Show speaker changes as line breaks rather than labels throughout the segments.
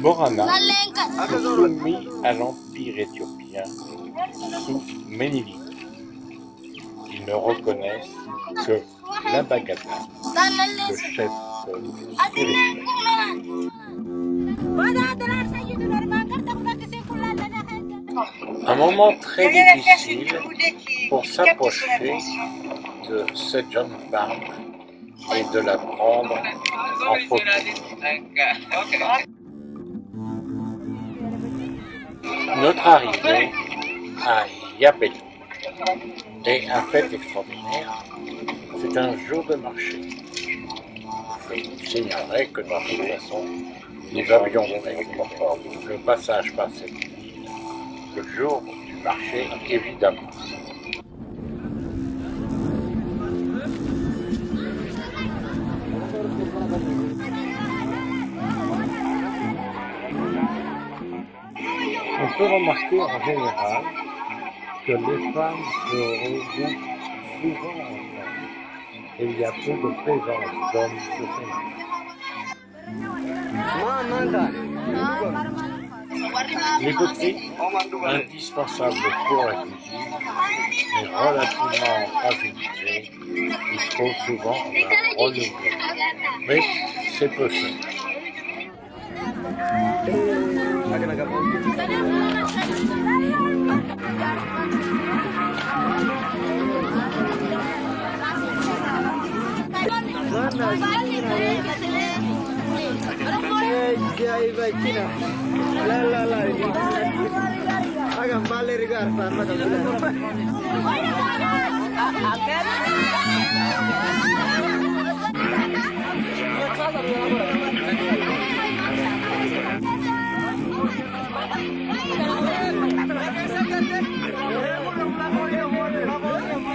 Borana fut soumis à l'Empire éthiopien sous Ménélique. Ils ne reconnaissent que l'Abagada, le chef spirituel. Un moment très difficile pour s'approcher de cette jeune femme et de la prendre en photo. Notre arrivée à Yapeli est un fait extraordinaire. C'est un jour de marché. Je signalerai que dans toute façon, nous avions fait le passage par cette ville le jour du marché, évidemment. On peut remarquer en général que les femmes se regroupent souvent ensemble et il y a peu de présence d'hommes sur ces marchés. Les boutiques, indispensables pour la cuisine, mais relativement fragilisées, il faut souvent la renouveler. Mais c'est peu simple.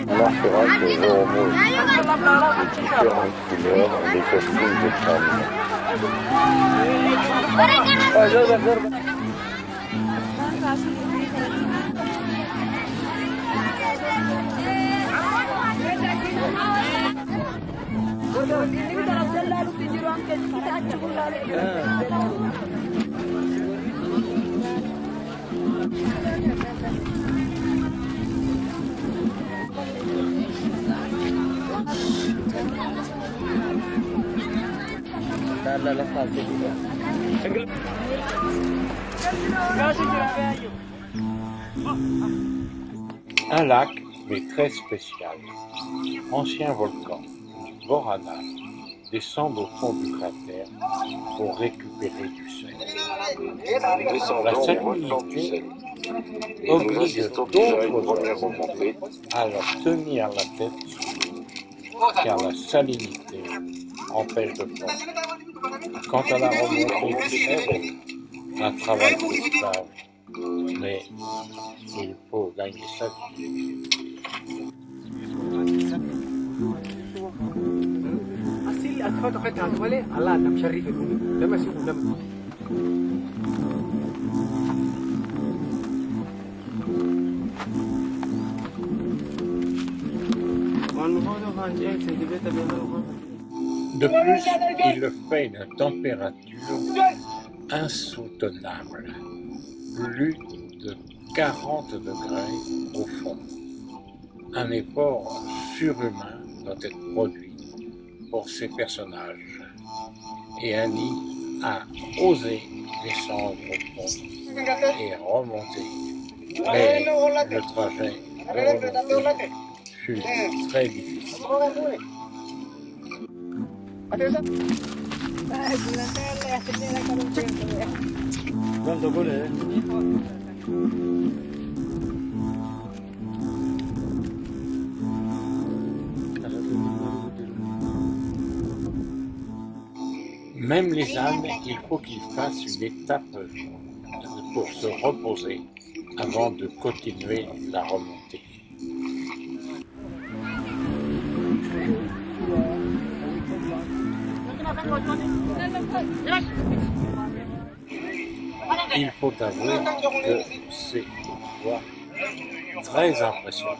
Alors c'est vrai que les hormones différentes couleurs, les costumes de femmes. Un lac, mais très spécial. Ancien volcan, Borana, descend au fond du cratère pour récupérer du sel. La salinité oblige d'autres hommes à leur tenir la tête sous l'eau, car la salinité empêche de fondre. Quant à la remontée du sel, un travail d'esclave, mais il faut gagner sa vie. De plus, il le fait une température insoutenable, plus de 40 degrés au fond. Un effort surhumain doit être produit pour ces personnages. Et Annie a osé descendre au fond et remonter. Mais le trajet de remontée fut très difficile. Même les ânes, il faut qu'ils fassent une étape pour se reposer avant de continuer la remontée. Il faut avouer que c'est une voie très impressionnante.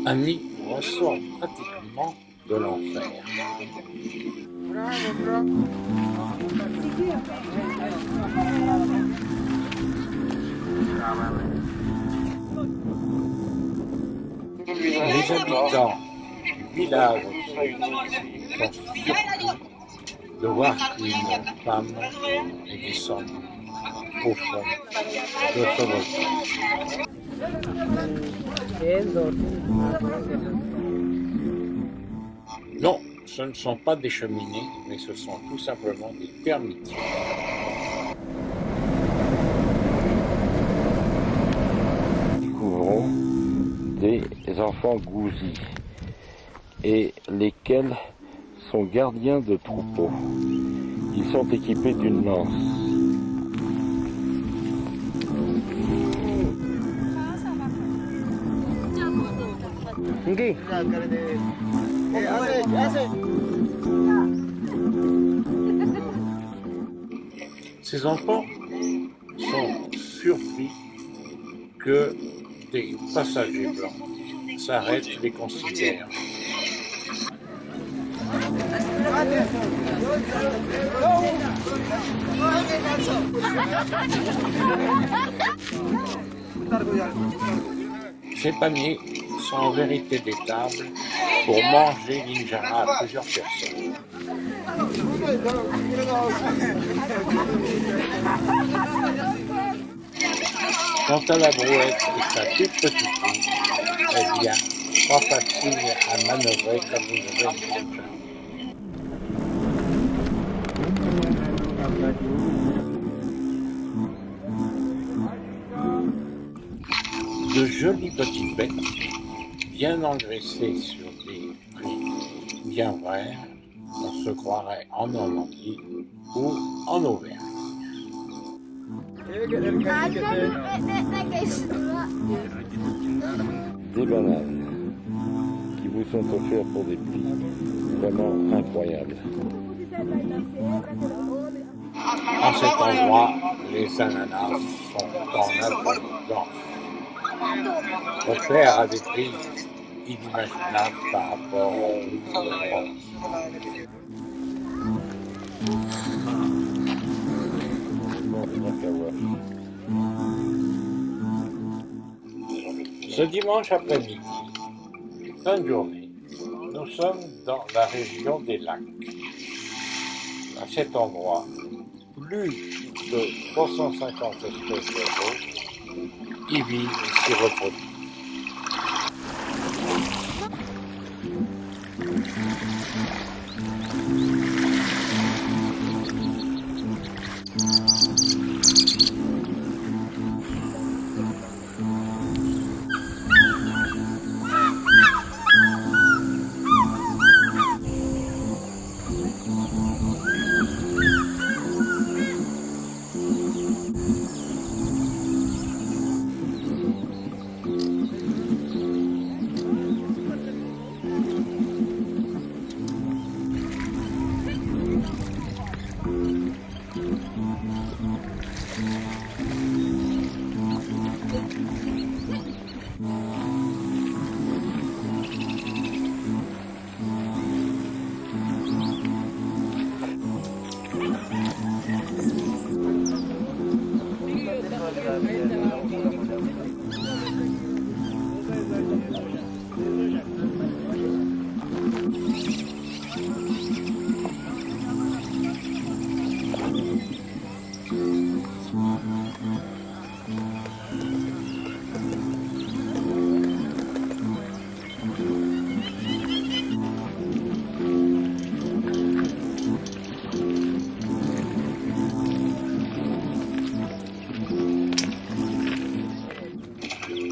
Annie ressort pratiquement de l'enfer. Les habitants du village sont surpris de voir qu'une femme est descendue au fond de ce volcan. Non, ce ne sont pas des cheminées, mais ce sont tout simplement des termitières.
Découvrons des enfants gouzis, et lesquels sont gardiens de troupeaux. Ils sont équipés d'une lance.
Ces enfants sont surpris que des passagers blancs s'arrêtent et les considèrent. Ces paniers sont en vérité des tables pour manger l'injera à plusieurs personnes. Quant à la brouette et sa toute petite roue, eh bien, pas facile à manœuvrer comme vous avez dit. De jolies petites bêtes, bien engraissées sur des prés bien verts, on se croirait en Normandie ou en Auvergne.
Des bananes qui vous sont offertes pour des prix vraiment incroyables.
En cet endroit, les ananas sont en abondance, offerts à des prix inimaginables par rapport aux autres. Ce dimanche après-midi, fin de journée, nous sommes dans la région des lacs. À cet endroit, plus de 350 espèces d'oiseaux y vivent et s'y reproduisent.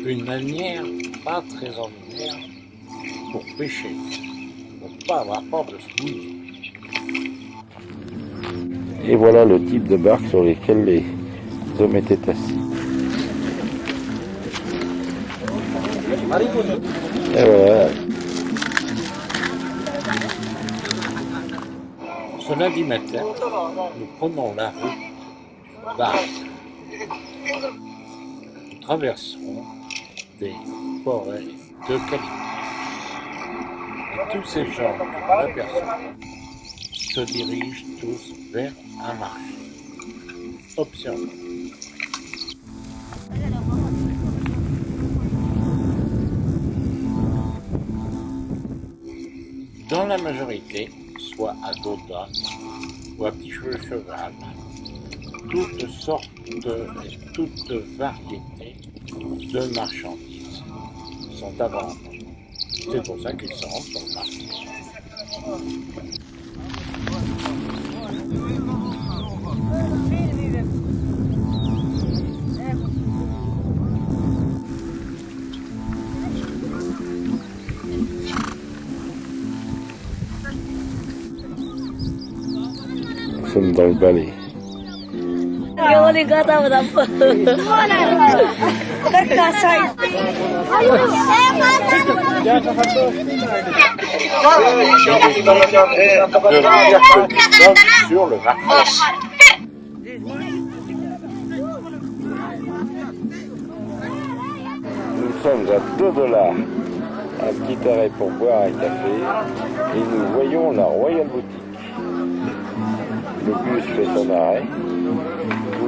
une manière pas très ordinaire pour pêcher, pour ne pas avoir peur de se mouiller.
Et voilà le type de barque sur lesquelles les hommes étaient assis. Et voilà.
Ce lundi matin, nous prenons la route d'Arles. Nous traverserons des forêts d'eucalyptus. Et tous ces gens que nous apercevons se dirigent tous vers un marché. Observons. Dans la majorité, soit à dos d'âne ou à petit cheval, toutes sortes et toutes variétés de marchandises sont à vendre. C'est pour ça qu'ils se rendent sur le marché.
Nous sommes dans le balai.
Sur le marché.
Nous sommes à $2, un petit arrêt pour boire un café, et nous voyons la Royal Boutique. Le bus fait son arrêt,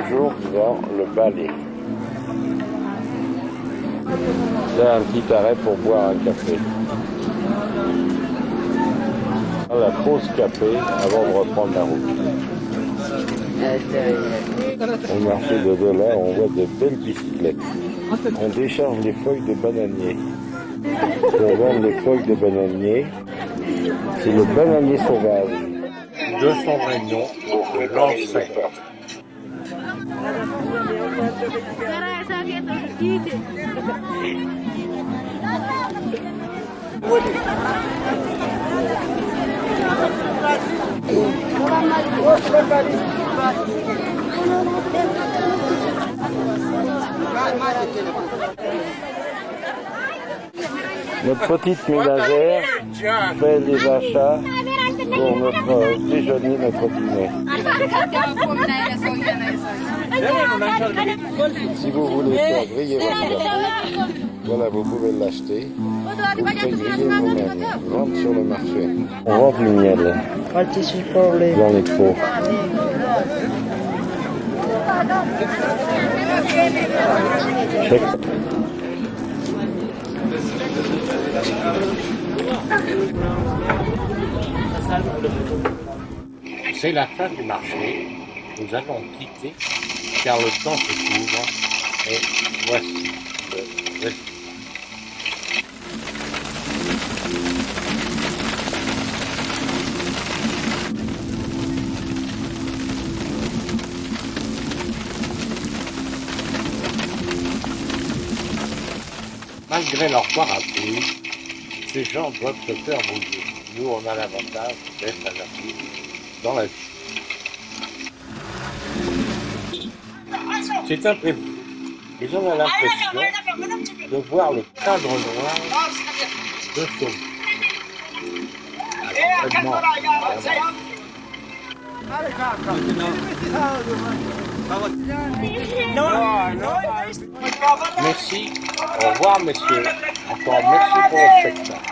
toujours dans le balai. Là, un petit arrêt pour boire un café. La pause café avant de reprendre la route. Au marché de $, on voit de belles bicyclettes. On décharge les feuilles de bananier. Pour vendre les feuilles de bananier, c'est le bananier sauvage.
De son vrai nom, le lanceur.
Notre petite ménagère fait des achats pour notre déjeuner, notre dîner. Si vous voulez faire griller votre café, voilà, vous pouvez l'acheter. Vous pouvez griller vous-même, vendre sur le marché. On vend du miel dans les pots.
C'est la fin du marché. Nous allons quitter car le temps se couvre et voici le résultat. Malgré leur parapluie, ces gens doivent se faire bouger. Nous, on a l'avantage d'être à l'abri dans la vie. C'est imprévu, mais on a l'impression de voir le cadre noir de Saumur. Merci, au revoir messieurs, encore merci pour le spectacle.